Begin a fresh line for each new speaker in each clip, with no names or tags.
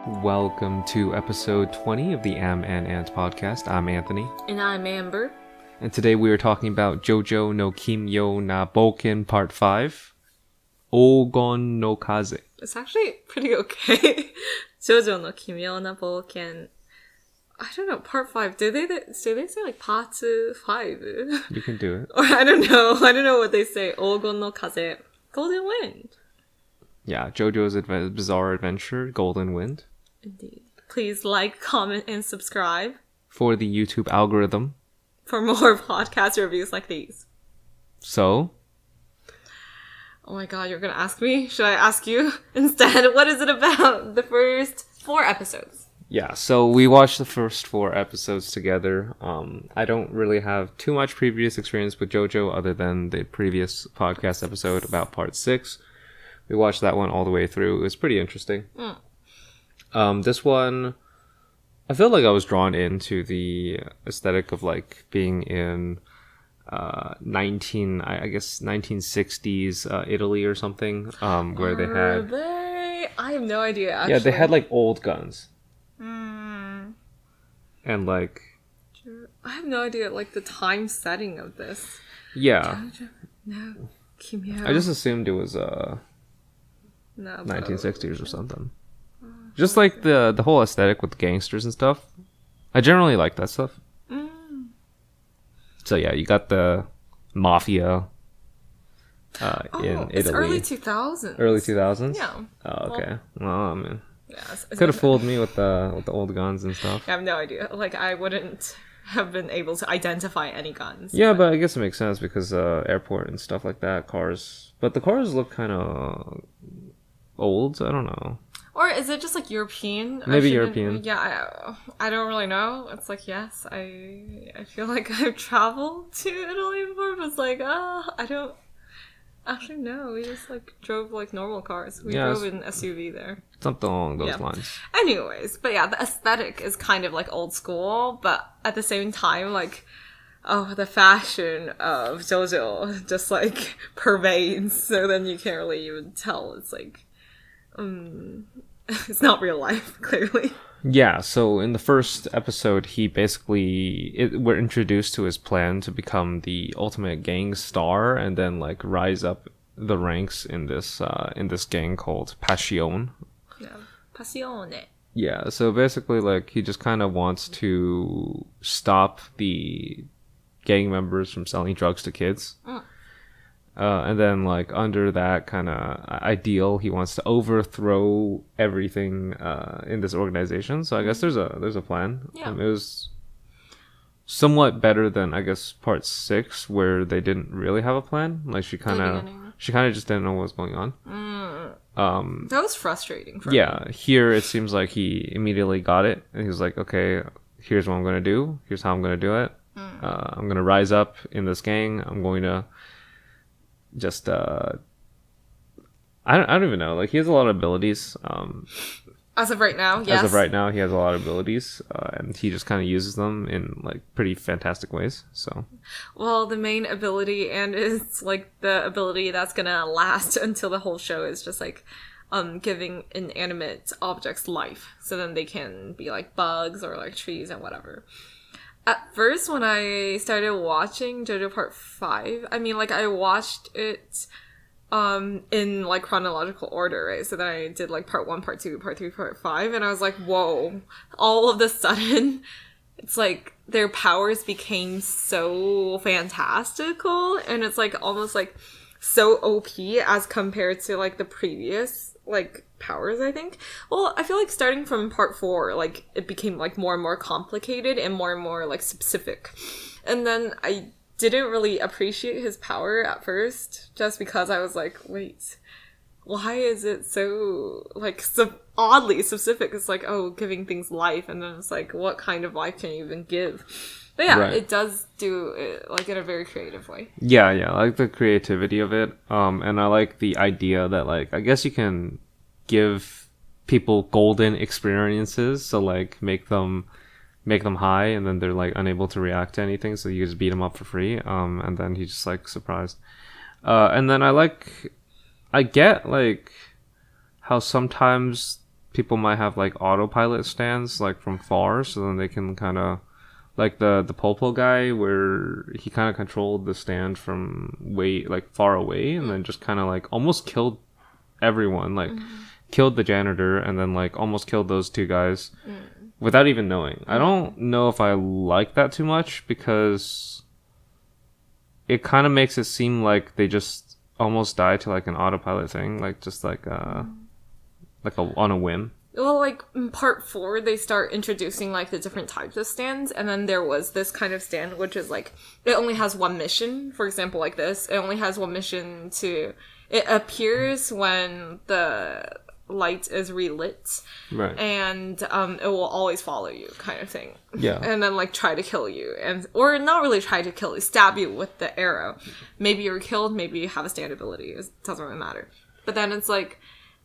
Welcome to episode 20 of the Amb Ant Podcast. I'm Anthony.
And I'm Amber.
And today we are talking about Jojo no Kimyo na Boken Part 5. Ogon no Kaze.
It's actually pretty okay. Jojo no Kimyo Boken. I don't know, part 5. Do they say like part 5?
You can do it.
Or I don't know what they say. Ogon no Kaze. Golden Wind.
Yeah, JoJo's Bizarre Adventure, Golden Wind.
Indeed. Please like, comment, and subscribe.
For the YouTube algorithm.
For more podcast reviews like these.
So?
Oh my god, you're gonna ask me? Should I ask you instead? What is it about? The first 4 episodes.
Yeah, so we watched the first 4 episodes together. I don't really have too much previous experience with JoJo other than the previous podcast episode about part 6. We watched that one all the way through. It was pretty interesting. This one, I feel like I was drawn into the aesthetic of like being in 1960s Italy or something, where they had...
I have no idea, actually.
Yeah, they had like old guns. And like...
I have no idea, like, the time setting of this.
Yeah.
No. Kimyo.
I just assumed it was
No,
1960s or something. Just like the whole aesthetic with gangsters and stuff. I generally like that stuff. So yeah, you got the mafia in Italy.
It's early 2000s.
Early 2000s?
Yeah.
Oh, okay. Well, I mean,
Yeah,
could have fooled me with the old guns and stuff.
I have no idea. Like, I wouldn't have been able to identify any guns.
Yeah, but I guess it makes sense because airport and stuff like that, cars. But the cars look kind of old. I don't know.
Or is it just like European?
Maybe European.
Yeah, I don't really know. It's like, yes, I feel like I've traveled to Italy before, but it's like, I don't actually know. We just like drove like normal cars. We drove an SUV there.
Something along those lines.
Anyways, but yeah, the aesthetic is kind of like old school, but at the same time, like, the fashion of JoJo just like pervades, so then you can't really even tell. It's like, it's not real life, clearly.
Yeah, so in the first episode, he basically... we're introduced to his plan to become the ultimate gang star and then, like, rise up the ranks in this gang called Passion.
Yeah, Passione.
Yeah, so basically, like, he just kind of wants to stop the gang members from selling drugs to kids. And then, like, under that kind of ideal, he wants to overthrow everything in this organization. So I guess there's a plan.
Yeah.
It was somewhat better than, I guess, part 6, where they didn't really have a plan. Like, she kind of just didn't know what was going on.
That was frustrating for me.
Yeah, here it seems like he immediately got it. And he was like, okay, here's what I'm going to do. Here's how I'm going to do it. I'm going to rise up in this gang. I'm going to... just I don't even know, like, he has a lot of abilities.
As of right now, yes.
As of right now, he has a lot of abilities, and he just kind of uses them in like pretty fantastic ways. So,
well, the main ability, and it's like the ability that's gonna last until the whole show, is just like giving inanimate objects life, so then they can be like bugs or like trees and whatever. At first, when I started watching JoJo Part 5, I mean, like, I watched it in, like, chronological order, right? So then I did, like, Part 1, Part 2, Part 3, Part 5, and I was like, whoa. All of a sudden, it's like, their powers became so fantastical, and it's, like, almost, like, so OP as compared to, like, the previous, like, powers, I think. Well, I feel like starting from part 4, like, it became, like, more and more complicated and more, like, specific. And then I didn't really appreciate his power at first, just because I was like, wait, why is it so, like, oddly specific? It's like, oh, giving things life, and then it's like, what kind of life can you even give? But yeah, It does do it, like, in a very creative way.
Yeah, I like the creativity of it. And I like the idea that, like, I guess you can give people golden experiences, so like make them high, and then they're like unable to react to anything, so you just beat them up for free, and then he's just like surprised. And then I get like how sometimes people might have like autopilot stands like from far, so then they can kind of like the Popo guy where he kind of controlled the stand from way like far away, and then just kind of like almost killed everyone, like killed the janitor, and then like almost killed those two guys without even knowing. I don't know if I like that too much, because it kind of makes it seem like they just almost died to like an autopilot thing, like just like on a whim.
Well, like, in part 4, they start introducing, like, the different types of stands, and then there was this kind of stand, which is, like, it only has one mission. For example, like this, it only has one mission to... It appears when the light is relit. Right. And it will always follow you, kind of thing. Yeah. And then, like, try to kill you. Or not really try to kill you, stab you with the arrow. Maybe you're killed, maybe you have a stand ability. It doesn't really matter. But then it's, like...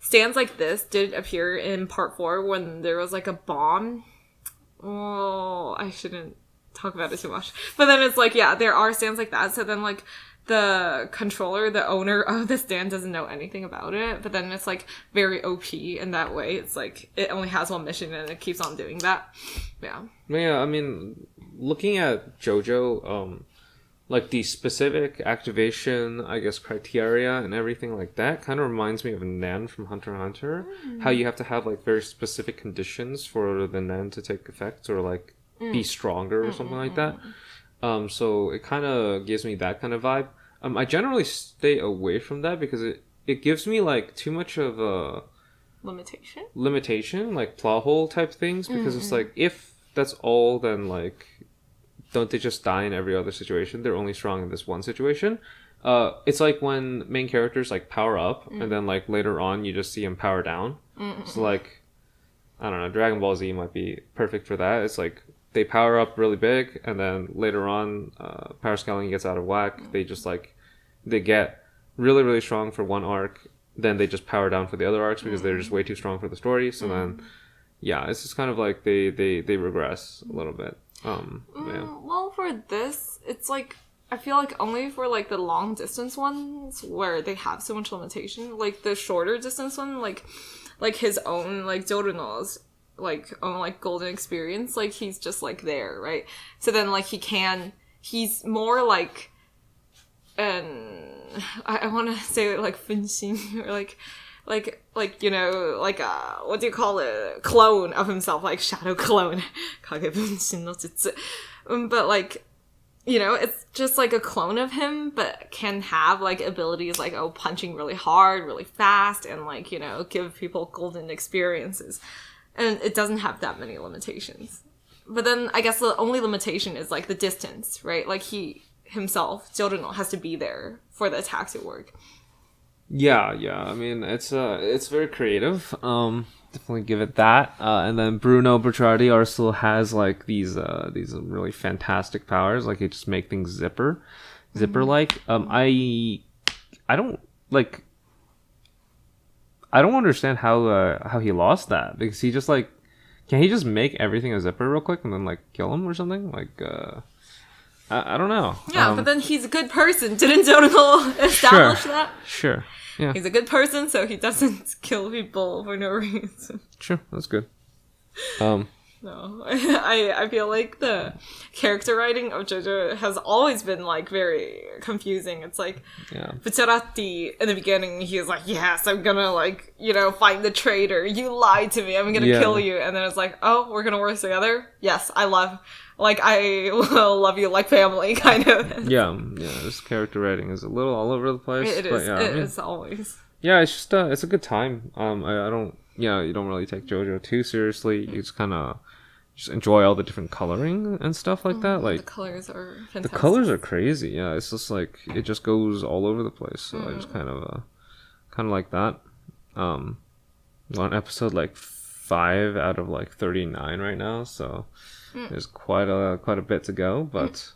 Stands like this did appear in part 4 when there was, like, a bomb. Oh, I shouldn't talk about it too much. But then it's like, yeah, there are stands like that. So then, like, the controller, the owner of the stand doesn't know anything about it. But then it's, like, very OP in that way. It's like, it only has one mission and it keeps on doing that. Yeah.
Yeah, I mean, looking at Jojo, like the specific activation, I guess, criteria and everything like that kind of reminds me of Nan from Hunter x Hunter. How you have to have like very specific conditions for the Nan to take effect, or like be stronger or something like that. So it kind of gives me that kind of vibe. I generally stay away from that because it gives me like too much of a limitation, like plot hole type things, because it's like, if that's all, then like, don't they just die in every other situation? They're only strong in this one situation. It's like when main characters like power up, and then like later on you just see them power down. So like, I don't know, Dragon Ball Z might be perfect for that. It's like they power up really big, and then later on, power scaling gets out of whack. They just like, they get really, really strong for one arc, then they just power down for the other arcs because they're just way too strong for the story. So then, yeah, it's just kind of like they regress a little bit. Yeah.
Well, for this, it's like, I feel like only for like the long distance ones where they have so much limitation, like the shorter distance one, like his own, like Joruno's like own like golden experience, like he's just like there, right? So then like he's more like I want to say like Fenshin, or like you know, like what do you call it, clone of himself, like shadow clone, Kage Bunshin no Jutsu. But like, you know, it's just like a clone of him, but can have like abilities like, oh, punching really hard, really fast, and like, you know, give people golden experiences. And it doesn't have that many limitations. But then I guess the only limitation is like the distance, right? Like he himself, Joruno, has to be there for the attack to work.
Yeah. I mean, it's very creative. Definitely give it that. And then Bruno Bertrardi also has like these really fantastic powers. Like he just make things zipper like. I don't understand how he lost that, because he just like, can he just make everything a zipper real quick and then like kill him or something? Like I don't know.
Yeah, but then he's a good person. Didn't Joruno establish that?
Sure. Yeah.
He's a good person, so he doesn't kill people for no reason.
Sure, that's good.
No, I feel like the character writing of Jojo has always been like very confusing. It's like, Bucciarati in the beginning, he was like, yes, I'm gonna like, you know, find the traitor. You lied to me. I'm gonna kill you. And then it's like, oh, we're gonna work together. Yes, I will love you like family, kind of.
Yeah. This character writing is a little all over the place.
It is. It is always.
Yeah, it's just it's a good time. I don't. Yeah, you don't really take JoJo too seriously. You just kind of just enjoy all the different coloring and stuff like that. Like
the colors are fantastic.
The colors are crazy. Yeah, it's just like it just goes all over the place. So I just kind of like that. On episode like 5 out of like 39 right now. So there's quite a bit to go, but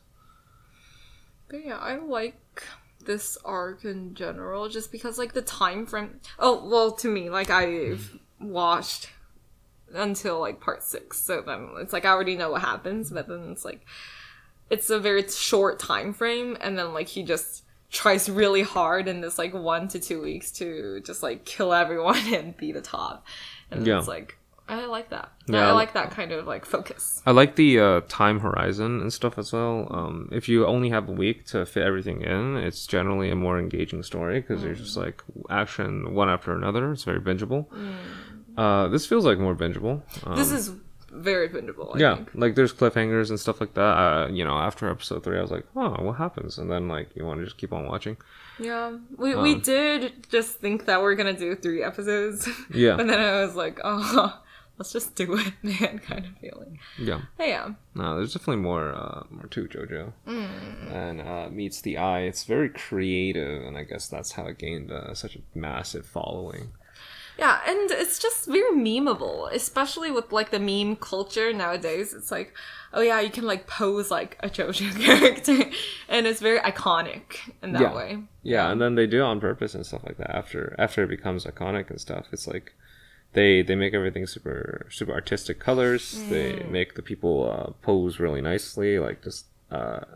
yeah, I like this arc in general just because like the time frame. Oh, well, to me, like I've watched until like part 6, so then it's like I already know what happens, but then it's like it's a very short time frame, and then like he just tries really hard in this like 1 to 2 weeks to just like kill everyone and be the top. And
Yeah.
it's like, I like that.
Yeah.
I like that kind of like focus.
I like the time horizon and stuff as well. If you only have a week to fit everything in, it's generally a more engaging story because there's just like action one after another. It's very bingeable. This feels like more bingeable.
This is very bingeable, I think.
Like there's cliffhangers and stuff like that. You know, after episode 3, I was like, oh, what happens? And then like you want to just keep on watching.
Yeah, we did just think that we're gonna do 3 episodes.
Yeah.
But then I was like, oh, let's just do it, man, kind of feeling.
Yeah.
But yeah.
No, there's definitely more to Jojo. And meets the eye. It's very creative, and I guess that's how it gained such a massive following.
Yeah, and it's just very memeable, especially with like the meme culture nowadays. It's like, oh yeah, you can like pose like a JoJo character, and it's very iconic in that way.
Yeah, and then they do it on purpose and stuff like that. After it becomes iconic and stuff, it's like they make everything super artistic colors. They make the people pose really nicely, like just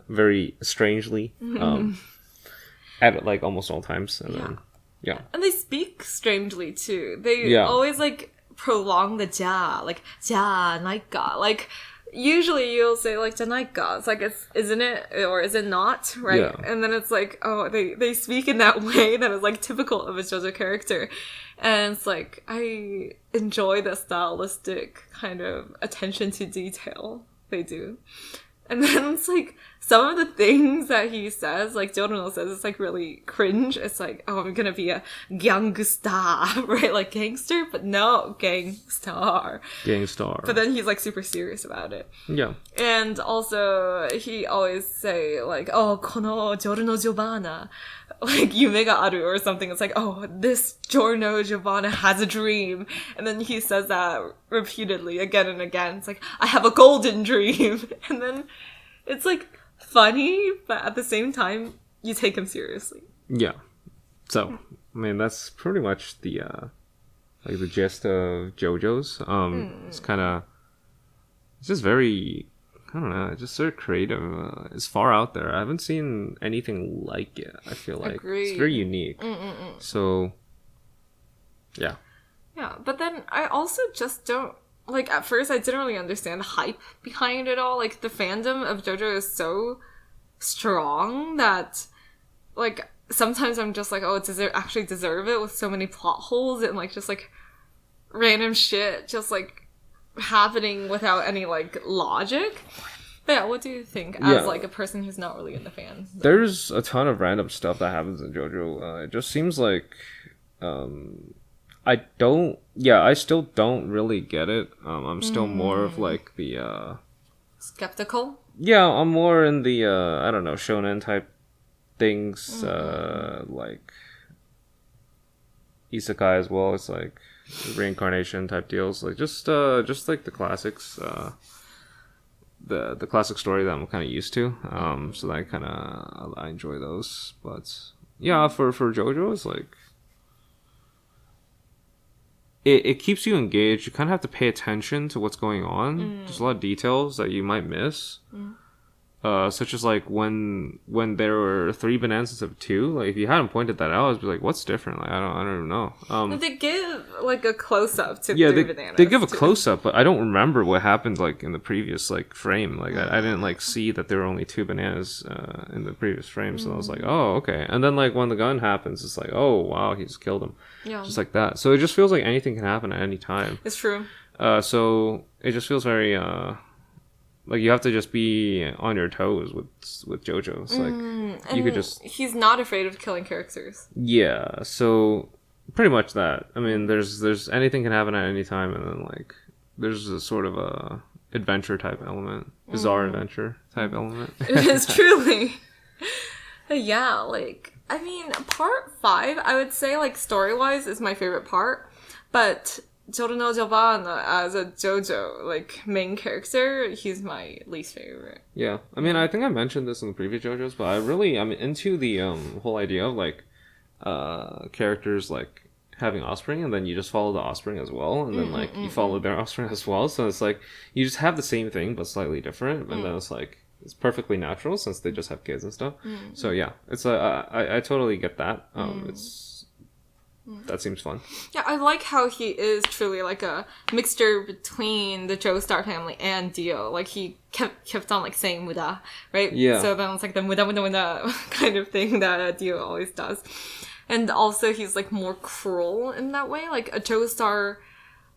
very strangely at like almost all times, and then. Yeah.
And they speak strangely too. They always like prolong the ja, like ja naika. Like usually you'll say like janaika. It's like isn't it or is it not, right?
Yeah.
And then it's like, oh, they speak in that way that is like typical of a JoJo character. And it's like I enjoy the stylistic kind of attention to detail they do. And then it's like some of the things that he says, like Jojo says, it's like really cringe. It's like, oh, I'm gonna be a gangster, right? Like gangster, but no, gangstar.
Gangstar.
But then he's like super serious about it.
Yeah.
And also, he always say like, oh, kono giorno giovanna, like yume ga aru or something. It's like, oh, this giorno giovanna has a dream. And then he says that repeatedly again and again. It's like, I have a golden dream. And then it's like funny, but at the same time, you take him seriously.
Yeah. So, I mean, that's pretty much the like the gist of JoJo's. It's kind of, it's just very, I don't know, it's just sort of creative. It's far out there. I haven't seen anything like it. I feel like it's very unique. So, yeah.
Yeah, but then I also just don't. Like, at first, I didn't really understand the hype behind it all. Like, the fandom of JoJo is so strong that, like, sometimes I'm just like, oh, does it actually deserve it with so many plot holes and, like, just, like, random shit just, like, happening without any, like, logic? But yeah, what do you think as, like, a person who's not really in the fans?
There's a ton of random stuff that happens in JoJo. It just seems like, I still don't really get it. I'm still more of like the
skeptical?
Yeah, I'm more in the I don't know, shonen type things, like isekai as well. It's like reincarnation type deals, like just like the classics, the classic story that I'm kind of used to. So that I enjoy those. But yeah, for JoJo, it's like it keeps you engaged. You kind of have to pay attention to what's going on. There's a lot of details that you might miss. Such as like when there were 3 bananas instead of 2. Like if you hadn't pointed that out, I'd be like, "What's different?" Like I don't even know.
They give like a close up to 3 bananas.
They give a close up, but I don't remember what happened like in the previous like frame. Like I didn't like see that there were only 2 bananas in the previous frame. So I was like, "Oh, okay." And then like when the gun happens, it's like, "Oh wow, he just killed him." Yeah, just like that. So it just feels like anything can happen at any time.
It's true.
So it just feels very like you have to just be on your toes with JoJo. It's like you could just.
He's not afraid of killing characters.
Yeah, so pretty much that. I mean, there's anything can happen at any time, and then like there's a sort of a adventure type element, bizarre adventure type element.
It is truly. Yeah, like I mean, part 5, I would say like story wise is my favorite part, but Giorno Giovanna as a JoJo, like, main character, he's my least favorite.
Yeah. I mean, I think I mentioned this in the previous JoJo's, but I'm into the whole idea of, like, characters, like, having offspring, and then you just follow the offspring as well, and then, like, you follow their offspring as well, so it's like, you just have the same thing, but slightly different, and then it's like, it's perfectly natural, since they just have kids and stuff. So, yeah. It's I totally get that. That seems fun.
Yeah, I like how he is truly like a mixture between the Joestar family and Dio. Like he kept on like saying muda, right?
Yeah.
So then it's like the muda kind of thing that Dio always does. And also he's like more cruel in that way. Like a Joestar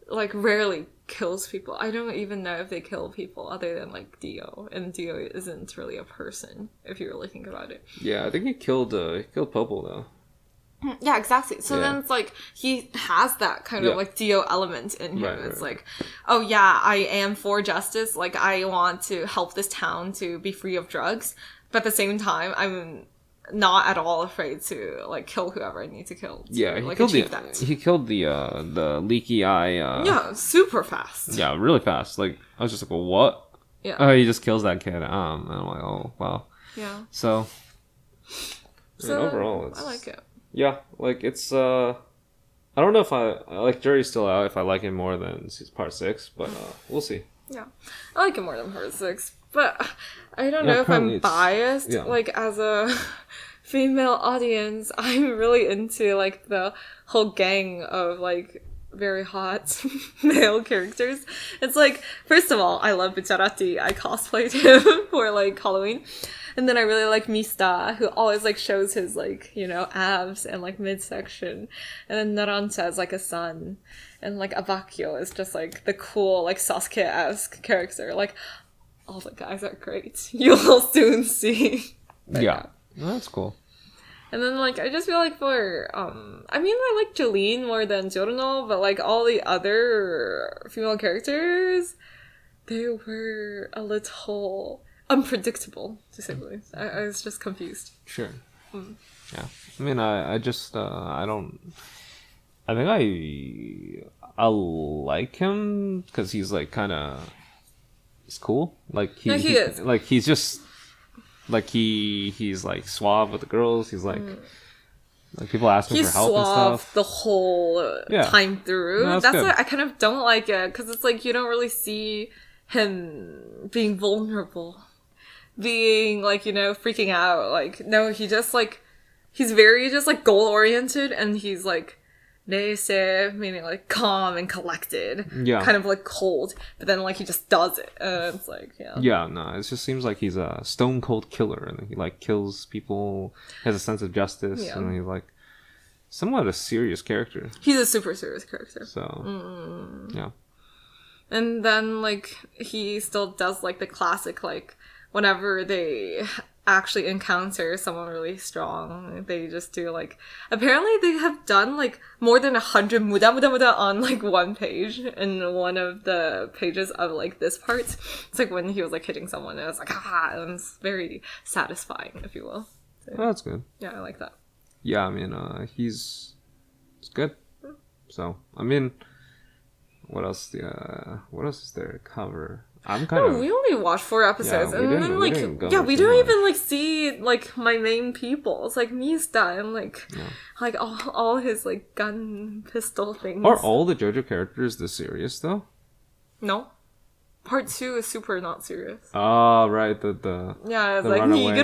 like rarely kills people. I don't even know if they kill people other than like Dio. And Dio isn't really a person if you really think about it.
Yeah, I think he killed Popo though.
Yeah, exactly. So then it's like he has that kind of like Dio element in him.
Right,
it's
right.
like, oh yeah, I am for justice. Like I want to help this town to be free of drugs, but at the same time, I'm not at all afraid to like kill whoever I need to kill. To,
Yeah,
he killed
the leaky eye.
Yeah, super fast.
Yeah, really fast. Like I was just like, well, what?
Yeah.
Oh, he just kills that kid. And I'm like, oh wow.
Yeah.
So
So
overall,
I like it.
Yeah, like it's I don't know if I like jury's still out if I like it more than part 6, but we'll see.
Yeah, I like it more than part 6, but I don't know if I'm biased.
Yeah.
Like as a female audience, I'm really into like the whole gang of like very hot male characters. It's like, first of all, I love Bizarrati. I cosplayed him for like Halloween. And then I really like Mista, who always like shows his like, you know, abs and like midsection. And then Naranja is like a sun. And like Abakio is just like the cool, like Sasuke-esque character. Like, all the guys are great. You'll soon see. But,
yeah. That's cool.
And then like I just feel like for I mean I like Jolene more than Giorno, but like all the other female characters, they were a little unpredictable, to say the least. I was just confused.
Sure. Yeah. I mean, I just I don't. I think I like him because he's like kind of. He's cool. Like
he is.
Like he's just. Like he's like suave with the girls. He's like. Like people ask him for help and stuff.
The whole time through.
No,
that's
good.
why I kind of don't like it, because it's like you don't really see him being vulnerable, being like, you know, freaking out. Like, no, he just like, he's very just like goal oriented, and he's like neise, meaning like calm and collected, kind of like cold, but then like he just does it, and it's like
no, it just seems like he's a stone cold killer, and he like kills people, has a sense of justice, and he's like somewhat a serious character.
He's a super serious character.
So yeah.
And then, like, he still does, like, the classic, like, whenever they actually encounter someone really strong, they just do, like... Apparently, they have done, like, more than 100 muda on, like, one page in one of the pages of, like, this part. It's like when he was, like, hitting someone, and it was like, and it's very satisfying, if you will. So,
Oh, that's good.
yeah, I like that.
Yeah, I mean, it's good. So, I mean... What else is there to cover? I'm kind of...
we only watched 4 episodes,
Yeah,
and then like we don't even like see like my main people. It's like Mista and like all his like gun pistol things.
Are all the JoJo characters this serious though?
No. Part 2 is super not serious.
Oh right, the
yeah, it's
the
like
runaway,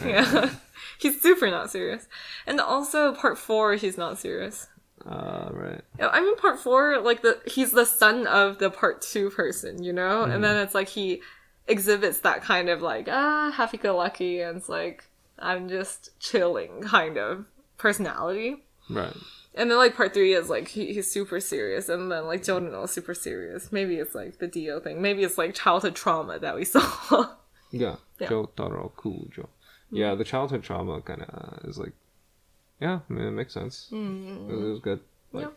yeah. He's super not serious. And also part 4 he's not serious.
Right.
I mean, part 4, like, he's the son of the part 2 person, you know? And then it's like he exhibits that kind of, like, happy-go-lucky, and it's like, I'm just chilling kind of personality.
Right.
And then, like, part 3 is, like, he's super serious, and then, like, Jono is super serious. Maybe it's, like, the Dio thing. Maybe it's, like, childhood trauma that we saw.
Yeah. Jotaro Kujo. Yeah, the childhood trauma kind of is, like, yeah, I mean, it makes sense. It was good. Like,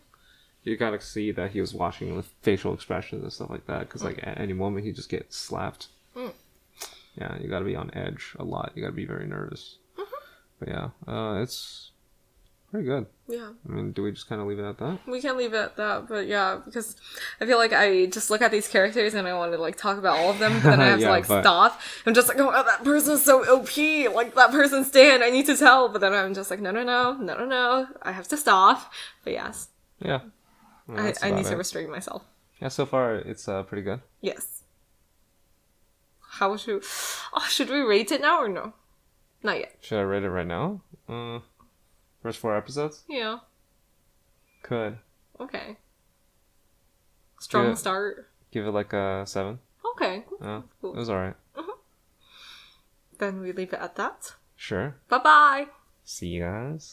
you gotta see that he was watching with facial expressions and stuff like that, because like at any moment he just gets slapped. Yeah, you gotta be on edge a lot. You gotta be very nervous. But yeah, it's pretty good.
Yeah.
I mean, do we just kind of leave it at that?
We can leave it at that, but yeah, because I feel like I just look at these characters and I want to like talk about all of them, but then I have to like stop. I'm just like, oh, that person's so OP, like that person's stand, I need to tell, but then I'm just like, no, I have to stop. But yes.
Yeah. Well,
I need to restrain myself.
Yeah, so far it's pretty good.
Yes. How should we rate it now or no? Not yet.
Should I rate it right now? First 4 episodes?
Yeah.
Could.
Okay. Strong
Yeah.
start.
Give it like a 7.
Okay.
It was alright.
Then we leave it at that.
Sure.
Bye-bye.
See you guys.